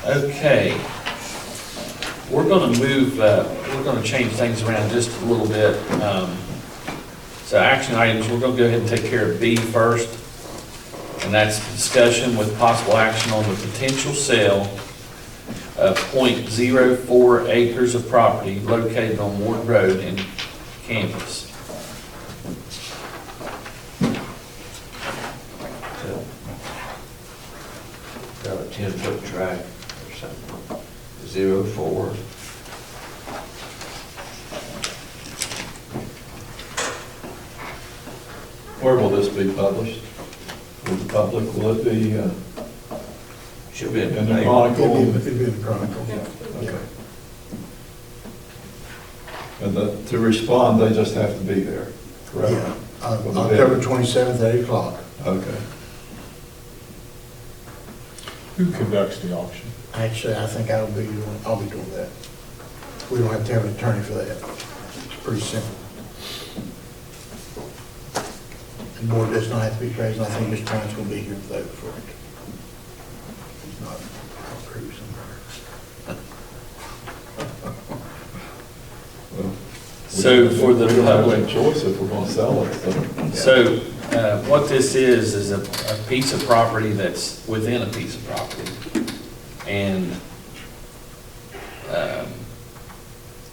Okay. We're gonna move, we're gonna change things around just a little bit. So action items, we're gonna go ahead and take care of B first. And that's discussion with possible action on the potential sale of .04 acres of property located on Ward Road in Kansas. Got a 10-foot track or something, 04. Where will this be published? With the public, will it be Should be in the in the paper. Chronicle? It'd be in the Chronicle. Okay. And to respond, they just have to be there, correct? Yeah, With the October bid. 27th, 8 o'clock. Okay. Who conducts the auction? Actually, I think I'll be doing that. We don't have to have an attorney for that. It's pretty simple. The board does not have to be present. I think Mr. Brown's will be here to vote for it. He's not on cruise somewhere. Well, So for the we don't have public, any choice if we're gonna sell it, so. so what this is a piece of property that's within a piece of property. And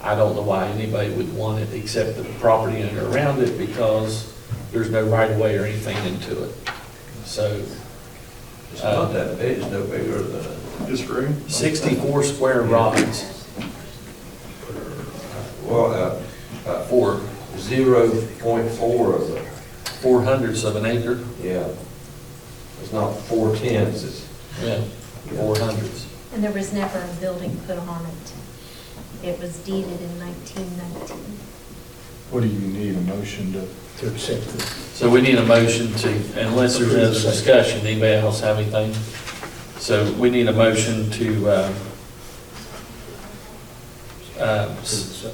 I don't know why anybody would want it except the property in and around it, because there's no right of way or anything into it. So It's not that big, it's no bigger than a, Just room? 64 square rods well, for 0.4 of it. 400ths of an acre. Yeah. It's not 4/10, it's. Yeah, 400ths. And there was never a building put on it. It was deeded in 1919. What do you need, a motion to? To accept it. So we need a motion to, unless there's another discussion, anybody else have anything? So we need a motion to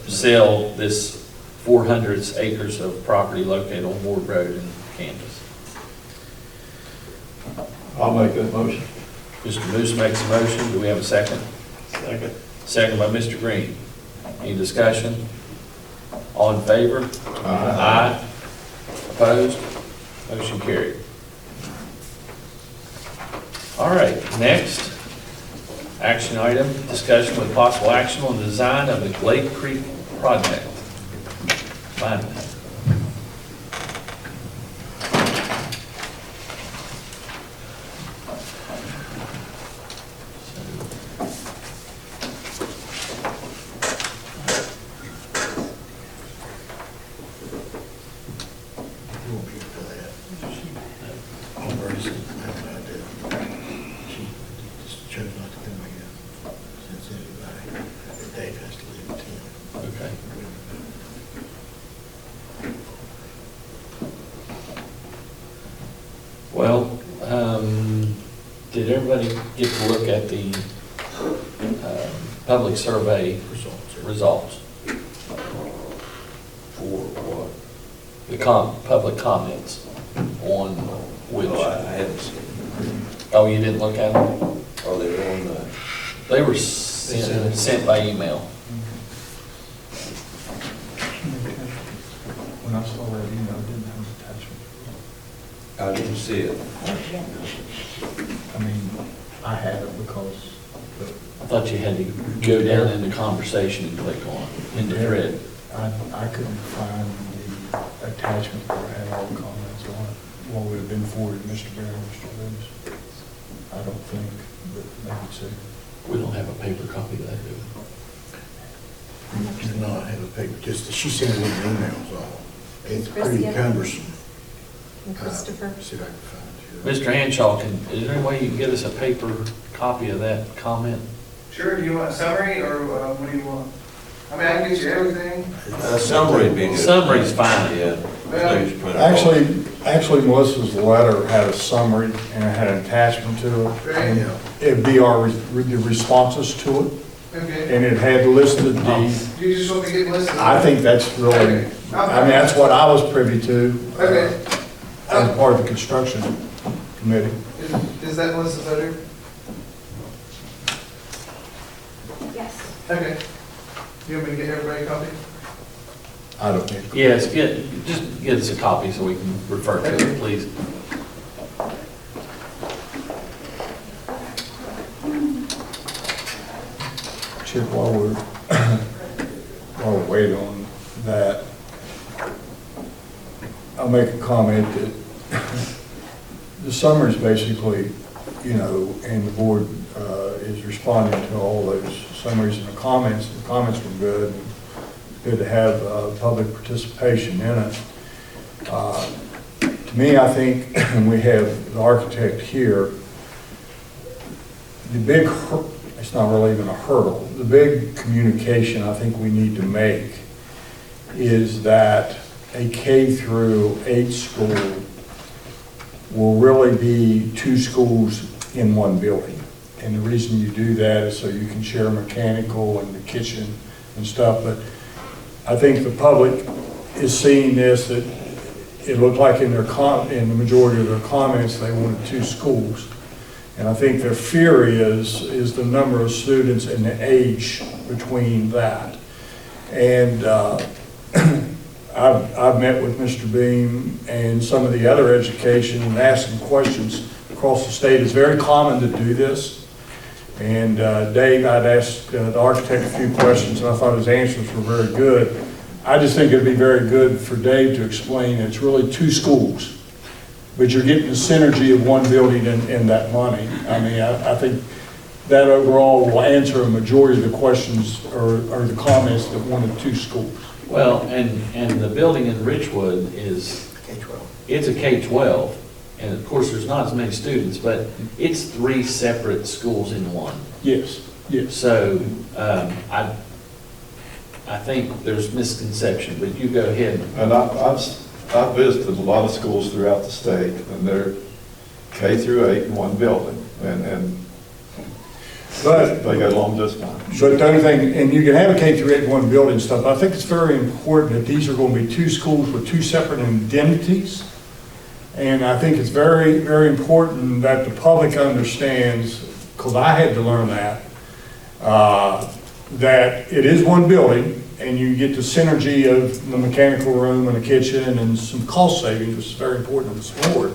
sell this 400 acres of property located on Ward Road in Kansas. I'll make that motion. Mr. Moose makes a motion. Do we have a second? Second. Second by Mr. Green. Any discussion? All in favor? Aye. Opposed? Motion carried. All right, next, action item, discussion with possible action on the design of the Lake Creek project. Fine. You won't be here for that. Oh, where is it? I have no idea. She just chose not to come again. Since anybody, Dave has to leave at 10. Okay. Well, did everybody get to look at the public survey results? For what? The public comments on which, No, I hadn't seen it. oh, you didn't look at them? Are they on the? They were sent by email. When I saw that email, it didn't have an attachment. I didn't see it. I mean, I had it because I thought you had to go down in the conversation and click on it, in the thread. I couldn't find the attachment where I had all the comments on it. What would have been forwarded, Mr. Barron, Mr. Lewis? I don't think that they would say. We don't have a paper copy of that, do we? Do not have a paper, just, she sent it in emails all. It's Chris pretty get it? cumbersome. And Christopher? See if I can find it. Mr. Hanshaw, is there any way you can get us a paper copy of that comment? Sure, do you want a summary, or what do you want? I mean, I can get you everything. Summary would be good. Summary's fine. Yeah. Actually, Melissa's letter had a summary and it had an attachment to it. Right. Yeah. It'd be the responses to it, Okay. and it had listed the, You just want me to get listed? I think that's really, Okay. I mean, that's what I was privy to. Okay. As part of the construction committee. Is that Melissa Sutter? Okay. You want me to get everybody a copy? I don't think. Yes, just get us a copy so we can refer to it, please. Chip, while we're waiting on that, I'll make a comment that the summary is basically, and the board is responding to all those summaries and the comments. The comments were good. Good to have public participation in it. To me, I think, and we have the architect here, the big, it's not really even a hurdle, the big communication I think we need to make is that a K through 8 school will really be 2 schools in one building. And the reason you do that is so you can share mechanical and the kitchen and stuff, but I think the public is seeing this, that it looked like in the majority of their comments, they wanted 2 schools. And I think their fear is the number of students and the age between that. And I've met with Mr. Beam and some of the other education and asked them questions across the state. It's very common to do this. And Dave, I'd asked the architect a few questions, and I thought his answers were very good. I just think it'd be very good for Dave to explain it's really 2 schools, but you're getting the synergy of one building and that money. I mean, I think that overall will answer a majority of the questions or the comments that wanted 2 schools. Well, and the building in Richwood is, K-12. it's a K-12, and of course, there's not as many students, but it's 3 separate schools in one. Yes, yes. So, I think there's misconception, but you go ahead. And I've visited a lot of schools throughout the state, and they're K through 8 in one building, and But they get along just fine. But the other thing, and you can have a K through 8 in one building stuff, I think it's very important that these are going to be 2 schools with 2 separate identities. And I think it's very, very important that the public understands, because I had to learn that, that it is one building, and you get the synergy of the mechanical room and the kitchen and some cost savings, which is very important on this board.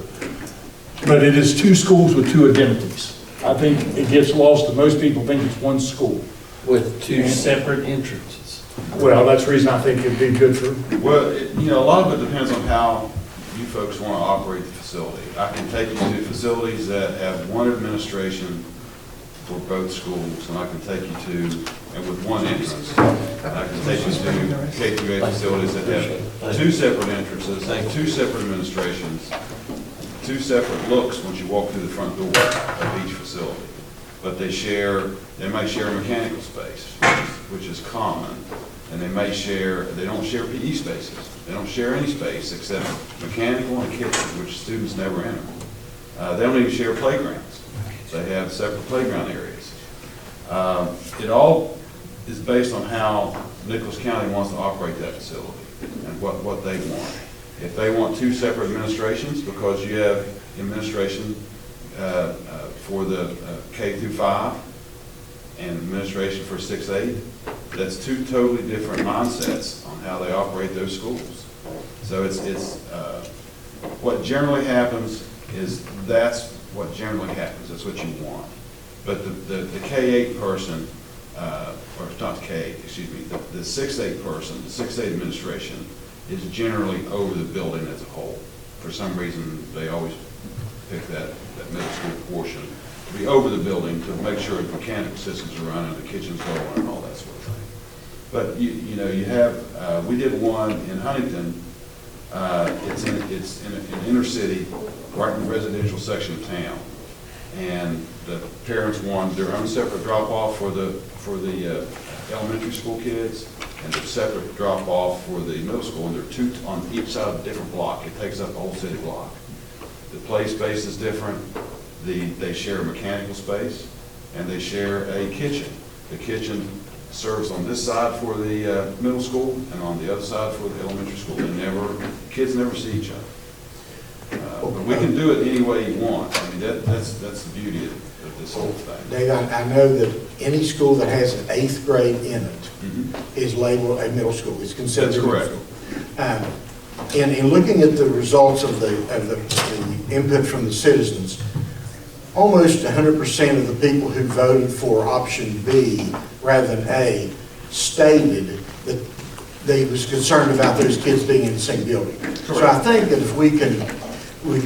But it is 2 schools with 2 identities. I think it gets lost, and most people think it's one school. With 2 separate entrances. Well, that's the reason I think it'd be good for, Well, a lot of it depends on how you folks want to operate the facility. I can take you to facilities that have one administration for both schools, and I can take you to, and with one entrance. I can take you to K through 8 facilities that have 2 separate entrances, 2 separate administrations, 2 separate looks once you walk through the front door of each facility. But they may share a mechanical space, which is common, and they don't share PE spaces. They don't share any space except mechanical and kitchen, which students never enter. They don't even share playgrounds. They have separate playground areas. It all is based on how Nicholas County wants to operate that facility and what they want. If they want 2 separate administrations, because you have administration for the K through 5 and administration for 6-8, that's 2 totally different mindsets on how they operate those schools. So it's what generally happens is that's what generally happens. That's what you want. But the K-8 person, or not K, excuse me, the 6-8 person, the 6-8 administration is generally over the building as a whole. For some reason, they always pick that middle school portion to be over the building to make sure the mechanical systems are running, the kitchen's going, and all that sort of thing. But you have, we did one in Huntington. It's in an inner city, right in the residential section of town. And the parents want their own separate drop-off for the elementary school kids, and their separate drop-off for the middle school, and they're 2 on each side of a different block. It takes up the whole city block. The play space is different. They share a mechanical space, and they share a kitchen. The kitchen serves on this side for the middle school and on the other side for the elementary school. Kids never see each other. But we can do it any way you want. I mean, that's the beauty of this whole thing. Dave, I know that any school that has an 8th grade in it is labeled a middle school, it's considered That's a middle correct. school. In looking at the results of the input from the citizens, almost 100% of the people who voted for option B rather than A stated that they was concerned about those kids being in the same building. So I think that if we can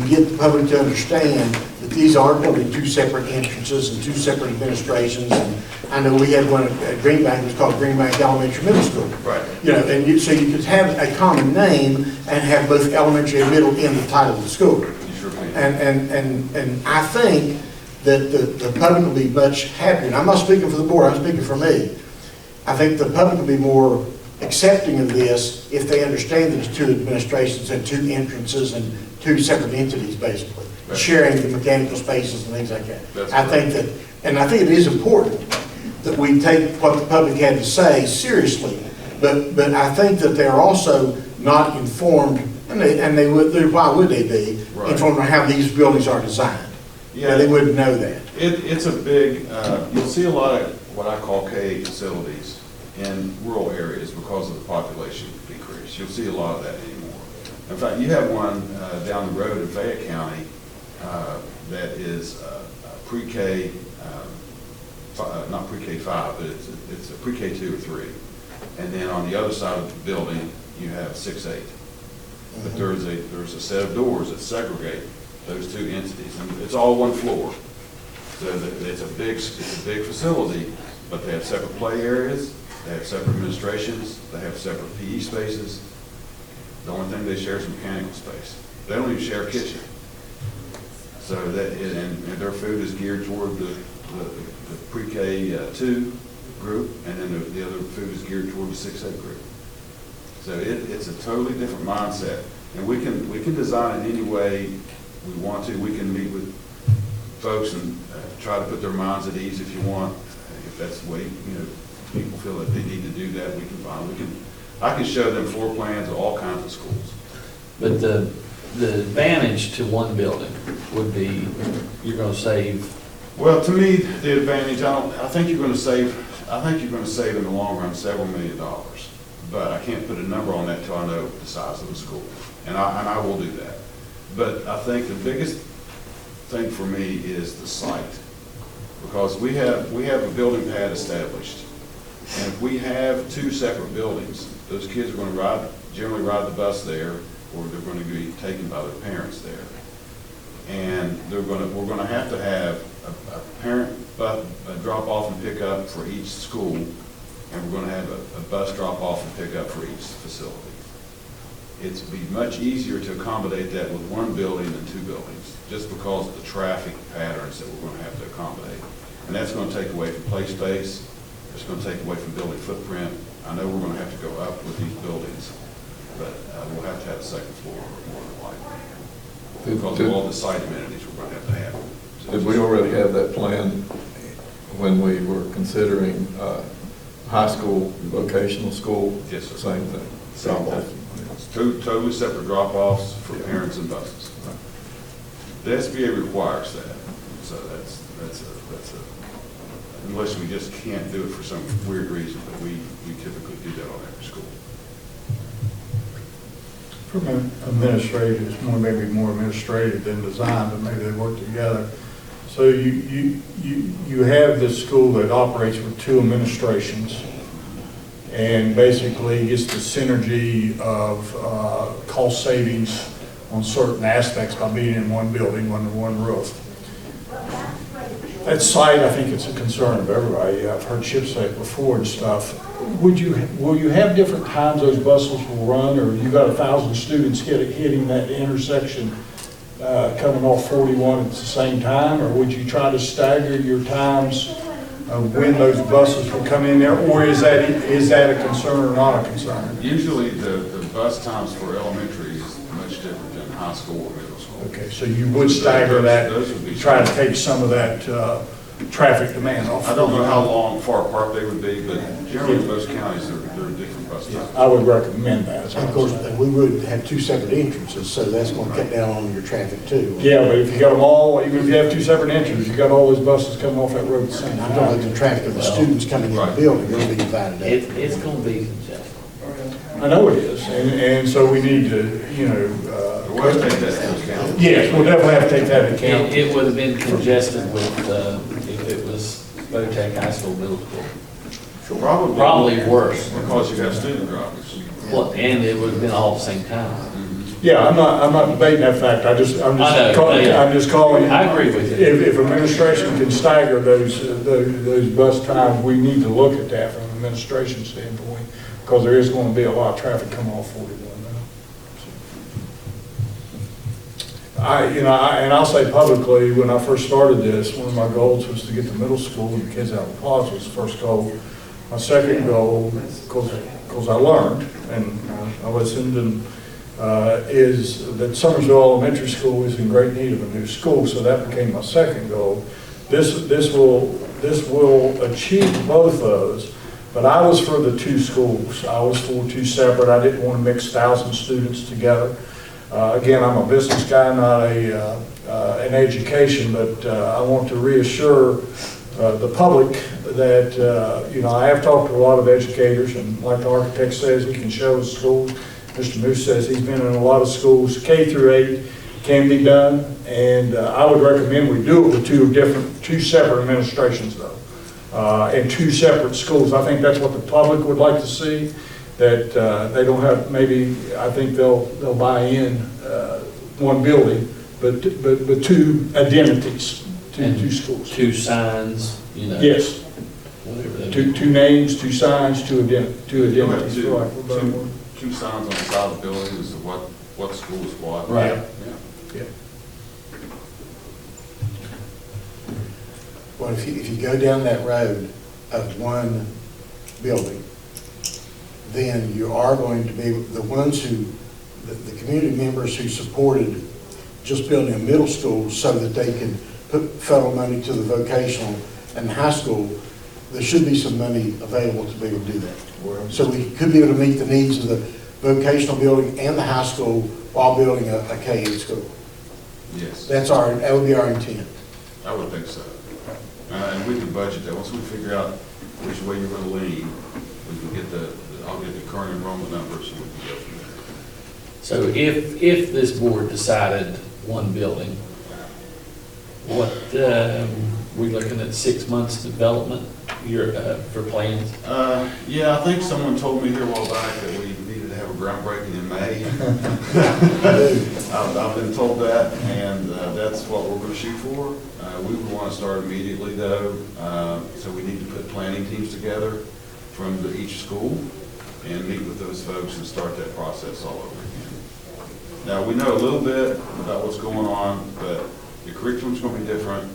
get the public to understand that these aren't going to be 2 separate entrances and 2 separate administrations. And I know we had one at Greenbank, it was called Greenbank Elementary Middle School. Right. You know, and so you could have a common name and have both elementary and middle in the title of the school. You sure can. And I think that the public will be much happier. And I'm not speaking for the board, I'm speaking for me. I think the public will be more accepting of this if they understand that it's 2 administrations and 2 entrances and 2 separate entities, basically, Right. sharing the mechanical spaces and things like that. That's I think that, and I think it is important that we take what the public had to say seriously, but I think that they're also not informed, and why would they be, Right. informed on how these buildings are designed? Yeah. They wouldn't know that. It's a big, you'll see a lot of what I call K facilities in rural areas because of the population decrease. You'll see a lot of that anymore. In fact, you have one down the road in Fayette County that is pre-K, not pre-K 5, but it's a pre-K 2 or 3. And then on the other side of the building, you have 6-8. But there's a set of doors that segregate those 2 entities, and it's all one floor. So it's a big facility, but they have separate play areas, they have separate administrations, they have separate PE spaces. The only thing they share is mechanical space. They don't even share a kitchen. So that, and their food is geared toward the pre-K 2 group, and then the other food is geared toward the 6-8 group. So it's a totally different mindset, and we can design it any way we want to. We can meet with folks and try to put their minds at ease if you want. If that's the way people feel that they need to do that, we can find. I can show them floor plans of all kinds of schools. But the advantage to one building would be, you're gonna save. Well, to me, the advantage, I think you're gonna save in the long run several $1 million. But I can't put a number on that till I know the size of the school. And I will do that. But I think the biggest thing for me is the site. Because we have a building pad established. And if we have 2 separate buildings, those kids are going to generally ride the bus there, or they're going to be taken by their parents there. And we're going to have a parent drop-off and pick-up for each school, and we're going to have a bus drop-off and pick-up for each facility. It's be much easier to accommodate that with 1 building than 2 buildings, just because of the traffic patterns that we're going to have to accommodate. And that's going to take away from play space. It's going to take away from building footprint. I know we're going to have to go up with these buildings, but we'll have to have a 2nd floor more than likely, because of all the site amenities we're going to have. Did we already have that plan when we were considering high school, vocational school? Yes, sir. Same thing. Same thing. It's 2 totally separate drop-offs for parents and buses. The SBA requires that, so that's unless we just can't do it for some weird reason, but we typically do that on every school. From an administrative, it's maybe more administrative than design, but maybe they work together. So you have this school that operates with 2 administrations, and basically it's the synergy of cost savings on certain aspects by being in 1 building under 1 roof. That site, I think it's a concern of everybody. I've heard Chip say it before and stuff. Will you have different times those buses will run, or you got 1,000 students hitting that intersection coming off 41 at the same time, or would you try to stagger your times of when those buses will come in there, or is that a concern or not a concern? Usually the bus times for elementary is much different than high school or middle school. Okay, so you would stagger that, Those would be try to take some of that traffic demand off. I don't know how long, far apart they would be, but generally in most counties, they're different bus stops. I would recommend that. And of course, we would have two separate entrances, so that's gonna cut down on your traffic too. Yeah, but if you got them all, even if you have two separate entrances, you got all those buses coming off that road at the same And I'm talking about time. the traffic of the students coming in the building, they'll be divided up. It's gonna be congested. I know it is, and so we need to, you know, We'll have to take that into account. yes, we'll definitely have to take that into account. It would have been congested with, if it was Botec High School, middle school. Probably worse. Because you have student drivers. Well, and it would have been all at the same time. Yeah, I'm not debating that fact, I'm I know, yeah. just calling. I agree with you. If administration can stagger those bus times, we need to look at that from an administration standpoint, because there is going to be a lot of traffic coming off 41 now. And I'll say publicly, when I first started this, one of my goals was to get the middle school and the kids out of the pods was the first goal. My second goal, because I learned and I listened, and is that Summersville Elementary School is in great need of a new school, so that became my second goal. This will achieve both those, but I was for the two schools. I was for two separate. I didn't want to mix 1,000 students together. Again, I'm a business guy, not an education, but I want to reassure the public that, I have talked to a lot of educators, and like the architect says, he can show us schools. Mr. Moose says he's been in a lot of schools. K through 8 can be done, and I would recommend we do it with two separate administrations though, and two separate schools. I think that's what the public would like to see, that they don't have, maybe, I think they'll buy in one building, but two identities, two schools. Two signs, Yes, whatever that two names, two signs, two You'll have identities. for lack of a better word. two signs on the side of the building as to what school is what. Right. Yeah. Yeah. Well, if you go down that road of one building, then you are going to be, the ones who, the community members who supported just building a middle school so that they can put federal money to the vocational and high school, there should be some money available to be able to do that. So we could be able to meet the needs of the vocational building and the high school while building a K-8 school. Yes, That would be our intent. I would think so. And we can budget that. Once we figure out which way you're gonna lean, we can get I'll get the current enrollment numbers and we can go from there. So if this board decided one building, what, we looking at 6 months development for plans? Yeah, I think someone told me here a while back that we needed to have a groundbreaking in May. I've been told that, and that's what we're gonna shoot for. We would wanna start immediately though, so we need to put planning teams together from each school and meet with those folks and start that process all over again. Now, we know a little bit about what's going on, but the curriculum's gonna be different,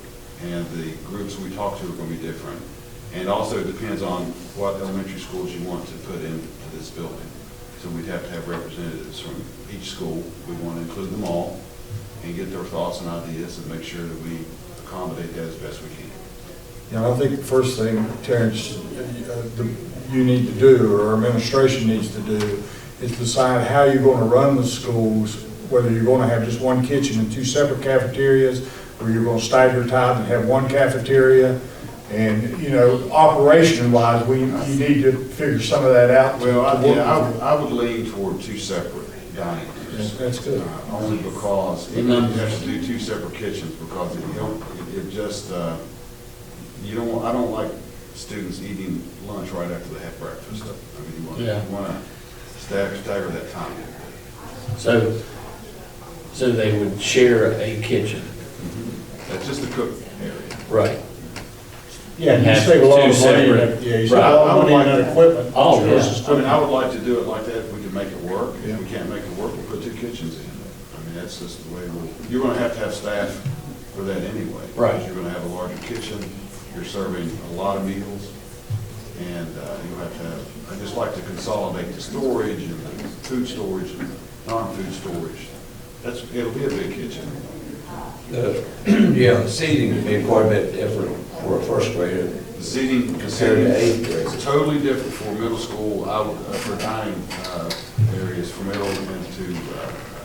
and the groups we talk to are gonna be different. And also it depends on what elementary schools you want to put into this building. So we'd have to have representatives from each school. We want to include them all and get their thoughts and ideas and make sure that we accommodate that as best we can. Yeah, I think the first thing, Terrence, you need to do, or our administration needs to do, is decide how you're going to run the schools, whether you're going to have just one kitchen and two separate cafeterias, or you're going to stagger time and have one cafeteria. And, operation-wise, you need to figure some of that out. Well, I would lean toward two separate dining rooms. That's good. Only because you have to do two separate kitchens, because if you don't, I don't like students eating lunch right after they have breakfast. I mean, you want to stagger that time. So they would share a kitchen. That's just a cook area. Right. Yeah, you Have save a lot two of money. separate- Yeah, you save a lot of money in that equipment. Oh, yeah. versus I mean, I would like to do it like that if we can make it work. Yeah. If we can't make it work, we'll put two kitchens in. I mean, that's just the way you're going to have staff for that anyway. Right. Because you're going to have a larger kitchen, you're serving a lot of meals, and you'll have to I just like to consolidate the storage and the food storage and non-food storage. It'll be a big kitchen. Yeah, the seating would be quite a bit different for a first grader The seating, compared to eighth it's grade. totally different for middle school, for dining areas, for middle and to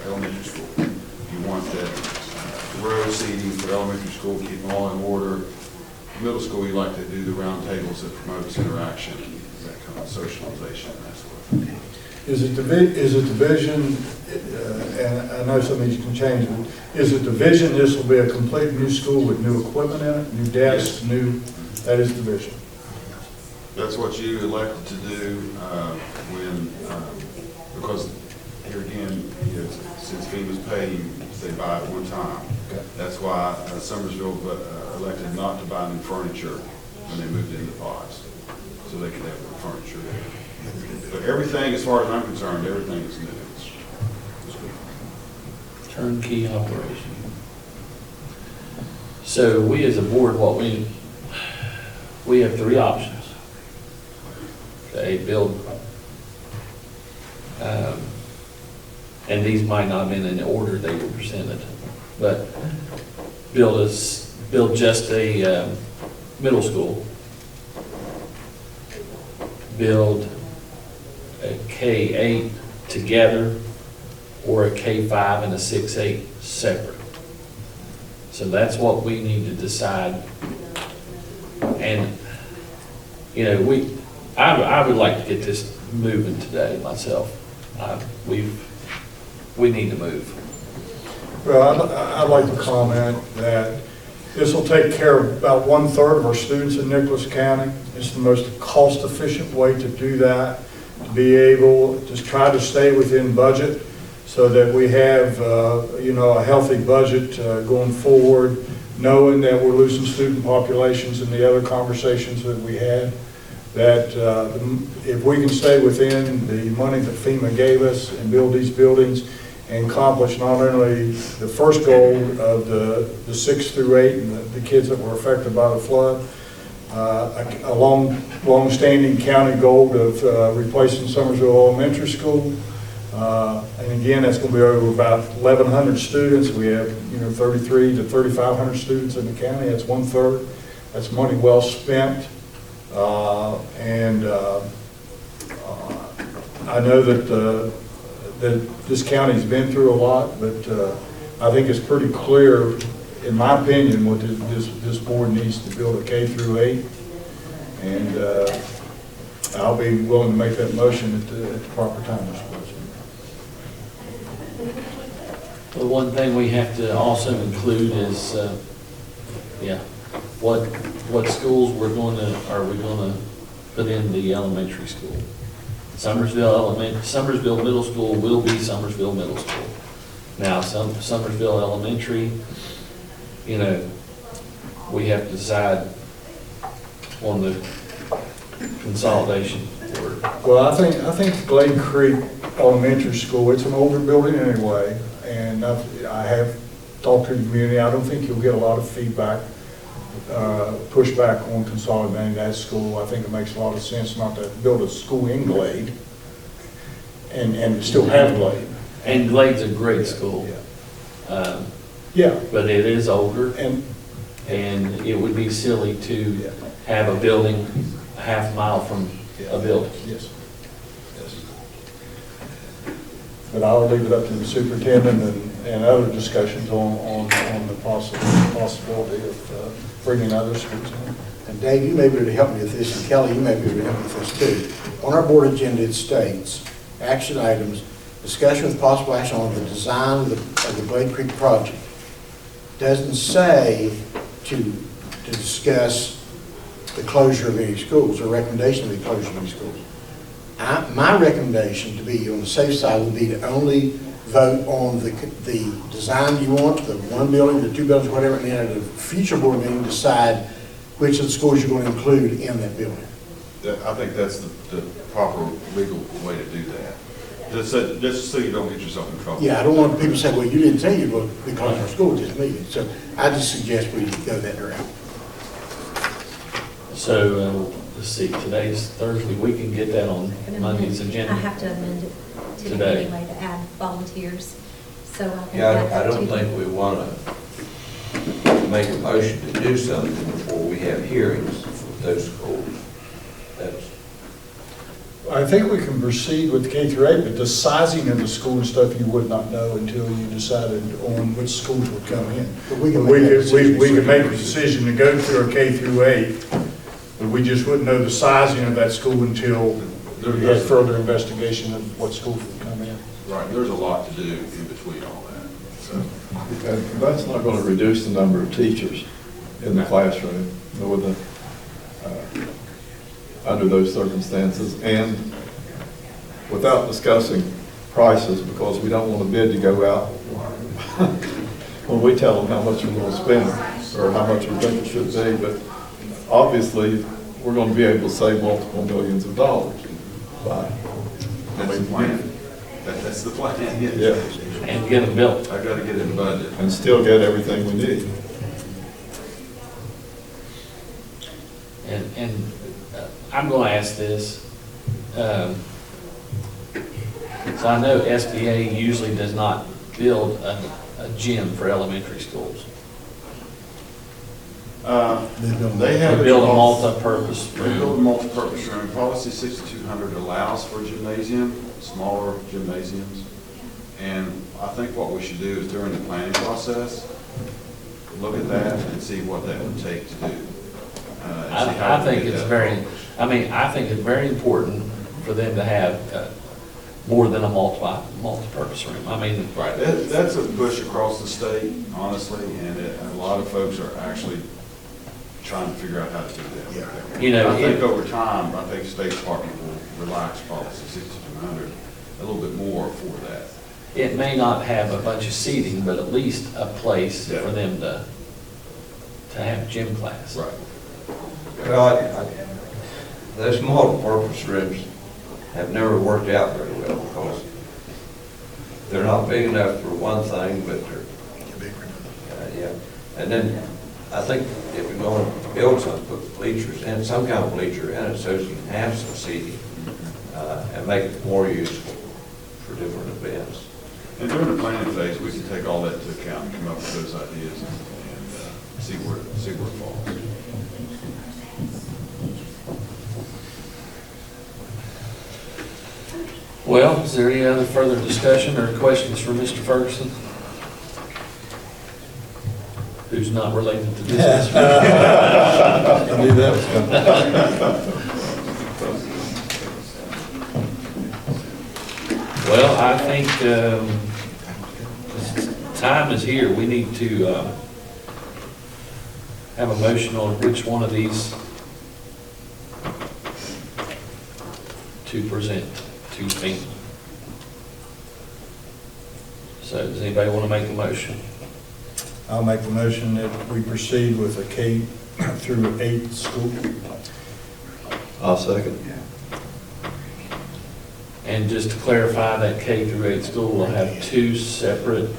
elementary school. You want that row seating for elementary school, keep them all in order. Middle school, you like to do the round tables that promotes interaction and that kind of socialization, that sort of thing. Is it the vision, and I know some of these can change, but is it the vision this will be a complete new school with new equipment in it, new desks, that is the vision? That's what you elected to do when, because here again, you know, since FEMA's paying, they buy at one time. Okay. That's why Summersville elected not to buy new furniture when they moved into pods, so they could have the furniture there. But everything, as far as I'm concerned, everything is new. It's good. Turnkey operation. So we as a board, we have three options. Okay, build, and these might not have been in the order they were presented, but build just a middle school, build a K-8 together, or a K-5 and a 6-8 separate. So that's what we need to decide. And, you know, I would like to get this moving today myself. We need to move. Well, I'd like to comment that this will take care of about 1/3 of our students in Nicholas County. It's the most cost-efficient way to do that, to be able to try to stay within budget so that we have, a healthy budget going forward, knowing that we're losing student populations and the other conversations that we had, that if we can stay within the money that FEMA gave us and build these buildings and accomplish not only the first goal of the 6 through 8 and the kids that were affected by the flood, a long-standing county goal of replacing Summersville Elementary School. And again, that's going to be over about 1,100 students. We have, 33 to 3,500 students in the county. That's 1/3. That's money well spent. I know that this county's been through a lot, but I think it's pretty clear, in my opinion, what this board needs to build a K through 8. And I'll be willing to make that motion at the proper time, Mr. President. The one thing we have to also include is, what schools are we going to put in the elementary school? Summersville Middle School will be Summersville Middle School. Now, Summersville Elementary, we have to decide on the consolidation. Well, I think Glade Creek Elementary School, it's an older building anyway, and I have talked to the community. I don't think you'll get a lot of feedback, pushback on consolidating that school. I think it makes a lot of sense not to build a school in Glade and still have Glade. And Glade's a great school. Yeah. But it is older, And and it would be silly to have a building a half mile from a building. yes. But I'll leave it up to the superintendent and other discussions on the possibility of bringing other schools in. And Dave, you may be able to help me with this, and Kelly, you may be able to help me with this too. On our board agenda, it states, action items, discussion with possible action on the design of the Glade Creek project. Doesn't say to discuss the closure of any schools or recommendation of the closure of any schools. My recommendation, to be on the safe side, would be to only vote on the design you want, the one building, the two buildings, whatever, and then at a future board meeting, decide which of the schools you're going to include in that building. I think that's the proper legal way to do that. Just so you don't get yourself in trouble. Yeah, I don't want people to say, well, you didn't tell you what we closed our school at this meeting. So I just suggest we go that route. So, let's see, today's Thursday, we can get that on Monday's agenda. I have to amend it today Today. anyway to add volunteers, so I can Yeah, add I that don't to- think we want to make a motion to do something before we have hearings with those schools. That's, I think we can proceed with K through 8, but the sizing of the school and stuff you would not know until you decided on which schools would come in. But we can make that decision. We could make a decision to go through a K through 8, but we just wouldn't know the sizing of that school until we had further investigation of what schools would come in. Right, there's a lot to do in between all that, so. And that's not going to reduce the number of teachers in the classroom, nor the, under those circumstances, and without discussing prices, because we don't want a bid to go out when we tell them how much we're going to spend, or how much we think it should be, but obviously, we're going to be able to save multiple millions of dollars by. That's the plan. That's the plan, Yeah, And get them built. I've got to get it in budget. and still get everything we need. And I'm going to ask this. So I know SBA usually does not build a gym for elementary schools. They have. They build a multi-purpose They build a room. multi-purpose room. Policy 6200 allows for gymnasium, smaller gymnasiums. And I think what we should do is during the planning process, look at that and see what that would take to do. And see how I we think get it's that very, accomplished. I think it's very important for them to have more than a multi-purpose room. I mean, Right, that's a push across the state, honestly, and a lot of folks are actually trying to figure out how to do that. Yeah. You know, I think it- over time, I think State Department will relax policy 6200 a little bit more for that. it may not have a bunch of seating, but at least a place for Yeah. them to have gym class. Right. well, those multi-purpose rooms have never worked out very well because they're not big enough for one thing, but they're, Big for another. yeah. And then I think if we're going to build some, put bleachers in, some kind of bleacher in it so you can have some seating and make it more useful for different events. And during the planning phase, we can take all that into account and come up with those ideas and see where it falls. Well, is there any other further discussion or questions for Mr. Ferguson? Who's not related to this? I knew that was coming. Well, I think time is here. We need to have a motion on which one of these to present to FEMA. So does anybody want to make a motion? I'll make the motion that we proceed with a K through 8 school. I'll second. And just to clarify, that K through 8 school will have 2 separate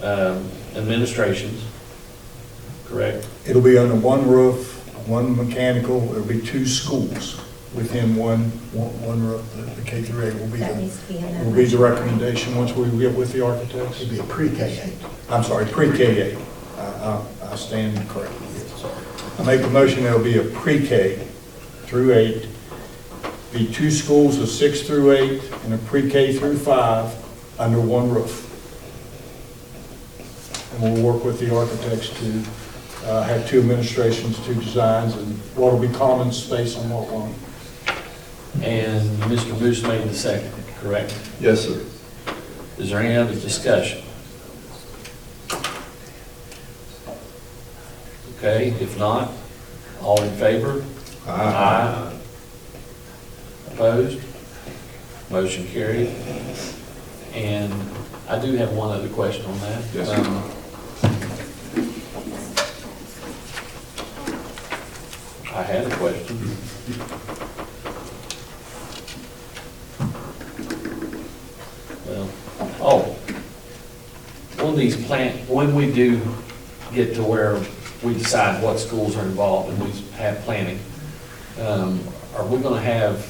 administrations, correct? It'll be under one roof, one mechanical, it'll be 2 schools within one roof. The K through 8 will be That needs to be in will be the recommendation once we get with the architects. It'd be a pre-K-8. I'm sorry, pre-K 8. I stand corrected. I make a motion that'll be a pre-K through 8, be 2 schools of 6 through 8 and a pre-K through 5 under one roof. And we'll work with the architects to have 2 administrations, 2 designs, and what will be common space and what won't. And Mr. Moose made the second, correct? Yes, sir. Is there any other discussion? Okay, if not, all in favor? Aye. Opposed? Motion carried. And I do have one other question on that. Yes, sir. I had a question. Well, one of these when we do get to where we decide what schools are involved and we have planning, are we going to have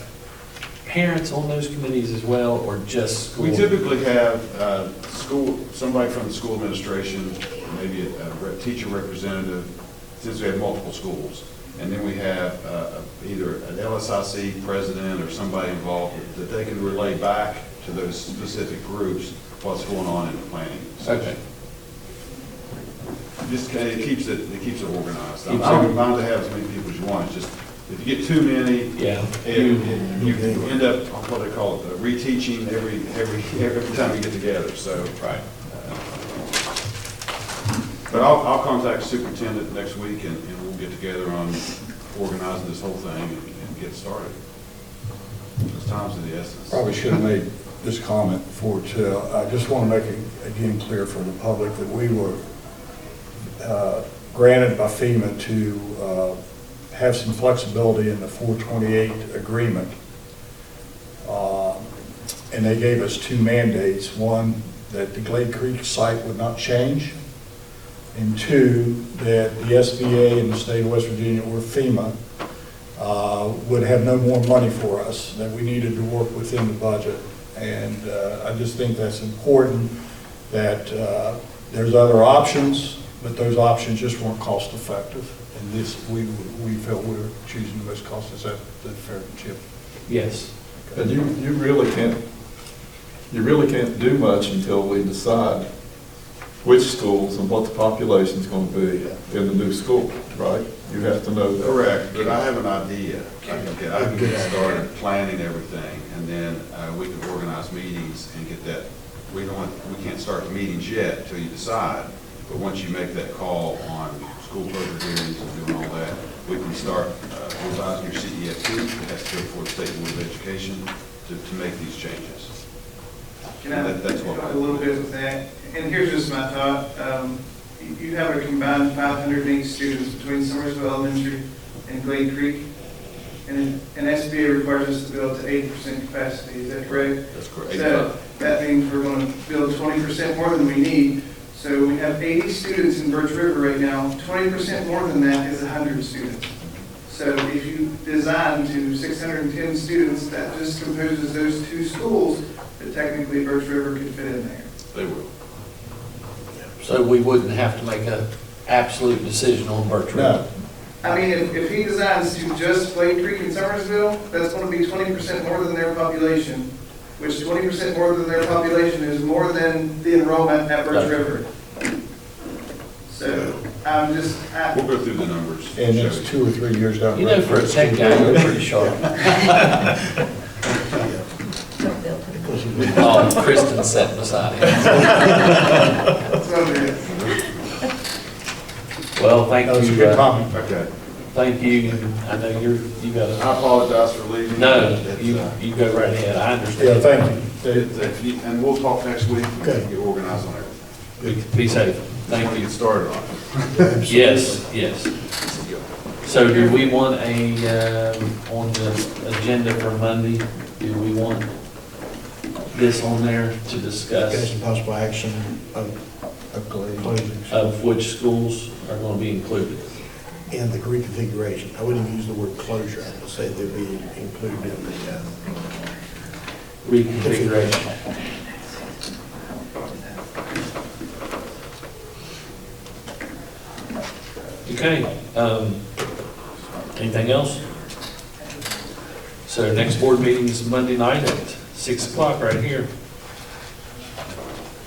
parents on those committees as well, or just school? We typically have somebody from the school administration, maybe a teacher representative, since we have multiple schools. And then we have either an LSIC president or somebody involved that they can relay back to those specific groups what's going on in the planning session. Okay. Just kind of, it keeps it organized. I don't mind to have as many people as you want, it's just, if you get too many, Yeah. you end up, what they call it, reteaching every time you get together, so. Right. But I'll contact the superintendent next week and we'll get together on organizing this whole thing and get started. It's time's of the essence. Probably should have made this comment before too. I just want to make it again clear for the public that we were granted by FEMA to have some flexibility in the 428 agreement. And they gave us two mandates. One, that the Glade Creek site would not change. And two, that the SBA and the state of West Virginia, or FEMA, would have no more money for us, that we needed to work within the budget. And I just think that's important, that there's other options, but those options just weren't cost effective. And this, we felt we were choosing the most cost. Is that fair, Chip? Yes. And you really can't do much until we decide which schools and what the population's going to be in the new school, right? You have to know that. Correct, but I have an idea. I can get started planning everything, and then we can organize meetings and get that. We can't start the meetings yet until you decide, but once you make that call on school closure hearings and doing all that, we can start revising your CEFT. It has to go before the State Board of Education to make these changes. Can I That's what talk a little bit with that? And here's just my thought. You have a combined 508 students between Somersville Elementary and Glade Creek. And SBA requires us to build to 80% capacity. Is that correct? That's correct. So that means we're going to build 20% more than we need. So we have 80 students in Birch River right now. 20% more than that is 100 students. So if you design to 610 students, that just composes those two schools that technically Birch River could fit in there. They will. So we wouldn't have to make an absolute decision on Birch River? No. I mean, if he designs to just Glade Creek and Somersville, that's going to be 20% more than their population, which 20% more than their population is more than the enrollment at Birch River. So I'm just, We'll go through the numbers. And it's 2 or 3 years down the You road. know, for a tech guy, you're pretty sharp. Oh, Kristen sat beside him. that's what it is. Well, thank That was a you. good comment. Okay. Thank you. I know you got I apologize for leaving. No, It's, you go right ahead. I Yeah, understand. thank you. And we'll talk next week. Okay. Get organized on everything. Be safe. Thank We'll you. get started on it. Yes, yes. So do we want on the agenda for Monday, do we want this on there to discuss Discussion possible action of closing. of which schools are going to be included? And the reconfiguration. I wouldn't use the word closure. I would say they'll be included in the, Reconfiguration. Okay, anything else? So next board meeting is Monday night at 6 o'clock right here.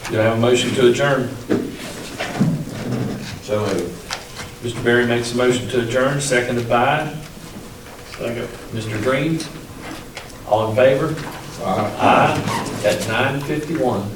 Do I have a motion to adjourn? So moved. Mr. Berry makes a motion to adjourn, seconded by? Second. Mr. Green? All in favor? Aye. At 9:51.